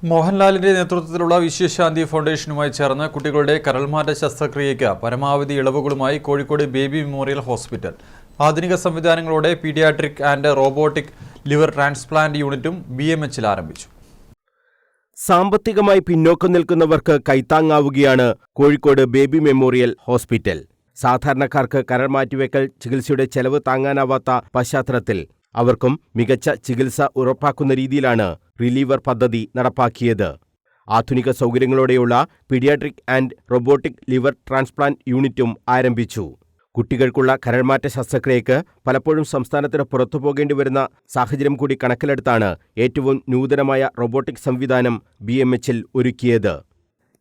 മോഹൻലാലിന്റെ നേതൃത്വത്തിലുള്ള വിശ്വശാന്തി ഫൗണ്ടേഷനുമായി ചേർന്ന് കുട്ടികളുടെ കരൾമാറ്റ ശസ്ത്രക്രിയയ്ക്ക് പരമാവധി ഇളവുകളുമായി കോഴിക്കോട് ബേബി മെമ്മോറിയൽ ഹോസ്പിറ്റൽ ആധുനിക സംവിധാനങ്ങളോടെ pediatric and robotic liver transplant യൂണിറ്റും BMHൽ ആരംഭിച്ചു. സാമ്പത്തികമായി പിന്നോക്കം നിൽക്കുന്നവർക്ക് കൈത്താങ്ങാവുകയാണ് കോഴിക്കോട് ബേബി മെമ്മോറിയൽ ഹോസ്പിറ്റൽ. സാധാരണക്കാർക്ക് കരൾ മാറ്റിവെക്കൽ ചികിത്സയുടെ ചെലവ് താങ്ങാനാവാത്ത പശ്ചാത്തലത്തിൽ അവർക്കും മികച്ച ചികിത്സ ഉറപ്പാക്കുന്ന രീതിയിലാണ് റിലീവർ പദ്ധതി നടപ്പാക്കിയത്. ആധുനിക സൗകര്യങ്ങളോടെയുള്ള pediatric and robotic liver transplant യൂണിറ്റും ആരംഭിച്ചു. കുട്ടികൾക്കുള്ള കരൾമാറ്റ ശസ്ത്രക്രിയയ്ക്ക് പലപ്പോഴും സംസ്ഥാനത്തിന് പുറത്തു പോകേണ്ടി വരുന്ന സാഹചര്യം കൂടി കണക്കിലെടുത്താണ് ഏറ്റവും നൂതനമായ റോബോട്ടിക് സംവിധാനം BMHൽ ഒരുക്കിയത്.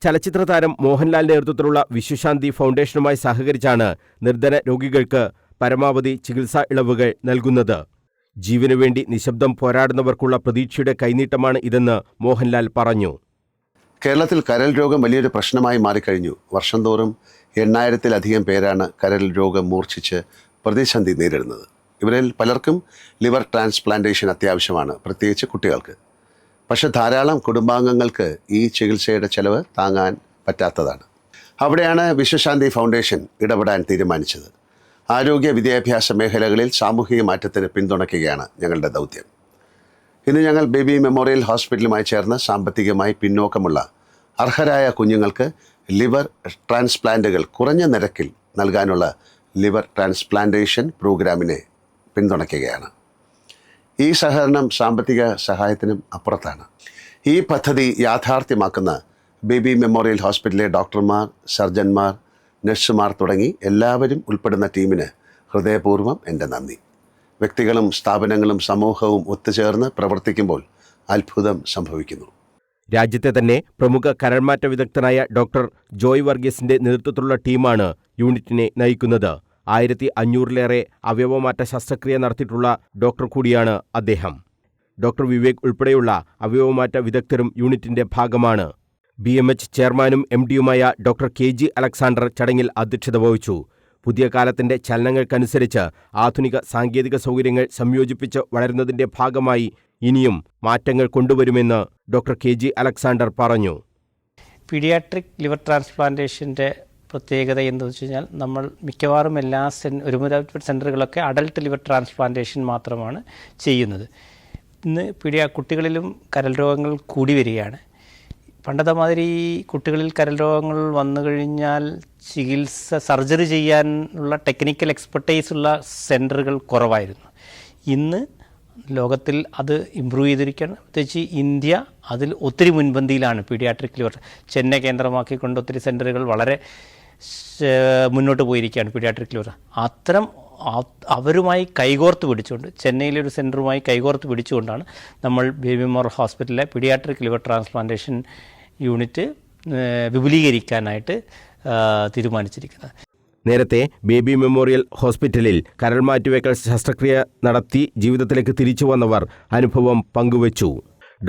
ചലച്ചിത്ര താരം മോഹൻലാലിന്റെ നേതൃത്വത്തിലുള്ള വിശ്വശാന്തി ഫൗണ്ടേഷനുമായി സഹകരിച്ചാണ് നിർധന രോഗികൾക്ക് പരമാവധി ചികിത്സാ ഇളവുകൾ നൽകുന്നത്. ജീവനുവേണ്ടി നിശബ്ദം പോരാടുന്നവർക്കുള്ള പ്രതീക്ഷയുടെ കൈനീട്ടമാണ് ഇതെന്ന് മോഹൻലാൽ പറഞ്ഞു. കേരളത്തിൽ കരൾ രോഗം വലിയൊരു പ്രശ്നമായി മാറിക്കഴിഞ്ഞു. വർഷം തോറും 8000-ലധികം പേരാണ് കരൾ രോഗം മൂർച്ഛിച്ച് പ്രതിസന്ധി നേരിടുന്നത്. ഇവരിൽ പലർക്കും ലിവർ ട്രാൻസ്പ്ലാന്റേഷൻ അത്യാവശ്യമാണ്, പ്രത്യേകിച്ച് കുട്ടികൾക്ക്. പക്ഷേ ധാരാളം കുടുംബാംഗങ്ങൾക്ക് ഈ ചികിത്സയുടെ ചെലവ് താങ്ങാൻ പറ്റാത്തതാണ്. അവിടെയാണ് വിശ്വശാന്തി ഫൗണ്ടേഷൻ ഇടപെടാൻ തീരുമാനിച്ചത്. ആരോഗ്യ വിദ്യാഭ്യാസ മേഖലകളിൽ സാമൂഹിക മാറ്റത്തിന് പിന്തുണയ്ക്കുകയാണ് ഞങ്ങളുടെ ദൗത്യം. ഇന്ന് ഞങ്ങൾ ബേബി മെമ്മോറിയൽ ഹോസ്പിറ്റലുമായി ചേർന്ന് സാമ്പത്തികമായി പിന്നോക്കമുള്ള അർഹരായ കുഞ്ഞുങ്ങൾക്ക് ലിവർ ട്രാൻസ്പ്ലാന്റുകൾ കുറഞ്ഞ നിരക്കിൽ നൽകാനുള്ള ലിവർ ട്രാൻസ്പ്ലാന്റേഷൻ പ്രോഗ്രാമിനെ പിന്തുണയ്ക്കുകയാണ്. ഈ സഹകരണം സാമ്പത്തിക സഹായത്തിനും അപ്പുറത്താണ്. ഈ പദ്ധതി യാഥാർത്ഥ്യമാക്കുന്ന ബേബി മെമ്മോറിയൽ ഹോസ്പിറ്റലിലെ ഡോക്ടർമാർ, സർജന്മാർ, നഴ്സുമാർ തുടങ്ങി എല്ലാവരും ഉൾപ്പെടുന്ന ടീമിന് ഹൃദയപൂർവ്വം എൻ്റെ നന്ദി. വ്യക്തികളും സ്ഥാപനങ്ങളും സമൂഹവും ഒത്തുചേർന്ന് പ്രവർത്തിക്കുമ്പോൾ അത്ഭുതം സംഭവിക്കുന്നു. രാജ്യത്തെ തന്നെ പ്രമുഖ കരൾമാറ്റ വിദഗ്ധനായ ഡോക്ടർ ജോയ് വർഗീസിന്റെ നേതൃത്വത്തിലുള്ള ടീമാണ് യൂണിറ്റിനെ നയിക്കുന്നത്. 1500-ലേറെ അവയവമാറ്റ ശസ്ത്രക്രിയ നടത്തിയിട്ടുള്ള ഡോക്ടർ കൂടിയാണ് അദ്ദേഹം. ഡോക്ടർ വിവേക് ഉൾപ്പെടെയുള്ള അവയവമാറ്റ വിദഗ്ധരും യൂണിറ്റിന്റെ ഭാഗമാണ്. BMH ചെയർമാനും MDയുമായ ഡോക്ടർ KG അലക്സാണ്ടർ ചടങ്ങിൽ അധ്യക്ഷത വഹിച്ചു. പുതിയ കാലത്തിന്റെ ചലനങ്ങൾക്കനുസരിച്ച് ആധുനിക സാങ്കേതിക സൗകര്യങ്ങൾ സംയോജിപ്പിച്ച് വളരുന്നതിന്റെ ഭാഗമായി ഇനിയും മാറ്റങ്ങൾ കൊണ്ടുവരുമെന്ന് ഡോക്ടർ KG അലക്സാണ്ടർ പറഞ്ഞു. പീഡിയാട്രിക് ലിവർ ട്രാൻസ്പ്ലാന്റേഷൻ്റെ പ്രത്യേകത എന്താണെന്ന് വെച്ച് കഴിഞ്ഞാൽ, നമ്മൾ മിക്കവാറും എല്ലാ ഒരുമാതിരി സെൻ്ററുകളൊക്കെ അഡൽട്ട് ലിവർ ട്രാൻസ്പ്ലാന്റേഷൻ മാത്രമാണ് ചെയ്യുന്നത്. ഇന്ന് കുട്ടികളിലും കരൾ രോഗങ്ങൾ കൂടി വരികയാണ്. പണ്ടത്തെ മാതിരി കുട്ടികളിൽ കരൾ രോഗങ്ങൾ വന്നു കഴിഞ്ഞാൽ സർജറി ചെയ്യാനുള്ള ടെക്നിക്കൽ എക്സ്പെർട്ടൈസ് ഉള്ള സെൻറ്ററുകൾ കുറവായിരുന്നു. ഇന്ന് ലോകത്തിൽ അത് ഇമ്പ്രൂവ് ചെയ്തിരിക്കുകയാണ്. പ്രത്യേകിച്ച് ഇന്ത്യ അതിൽ ഒത്തിരി മുൻപന്തിയിലാണ്. പീഡിയാട്രിക് ലിവർ ചെന്നൈ കേന്ദ്രമാക്കിക്കൊണ്ട് ഒത്തിരി സെൻറ്ററുകൾ വളരെ മുന്നോട്ട് പോയിരിക്കുകയാണ് പീഡിയാട്രിക് ലിവർ. അവരുമായി കൈകോർത്ത് പിടിച്ചുകൊണ്ട്, ചെന്നൈയിലെ ഒരു സെൻറ്ററുമായി കൈകോർത്ത് പിടിച്ചുകൊണ്ടാണ് നമ്മൾ ബേബി മെമ്മോറിയൽ ഹോസ്പിറ്റലിലെ പീഡിയാട്രിക് ലിവർ ട്രാൻസ്പ്ലാന്റേഷൻ യൂണിറ്റ് വിപുലീകരിക്കാനായിട്ട് തീരുമാനിച്ചിരിക്കുന്നത്. നേരത്തെ ബേബി മെമ്മോറിയൽ ഹോസ്പിറ്റലിൽ കരൾ മാറ്റിവെക്കൽ ശസ്ത്രക്രിയ നടത്തി ജീവിതത്തിലേക്ക് തിരിച്ചു വന്നവർ അനുഭവം പങ്കുവച്ചു.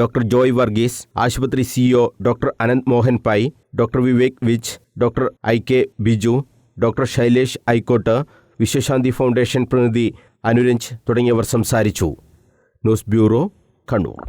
ഡോക്ടർ ജോയ് വർഗീസ്, ആശുപത്രി CEO doctor Ananth Mohan Pai, doctor Vivek Vij, doctor IK Biju, doctor Shailesh Aikot, Vishwashanti foundation പ്രതിനിധി അനുരഞ്ജ് തുടങ്ങിയവർ സംസാരിച്ചു. News bureau, Kannur.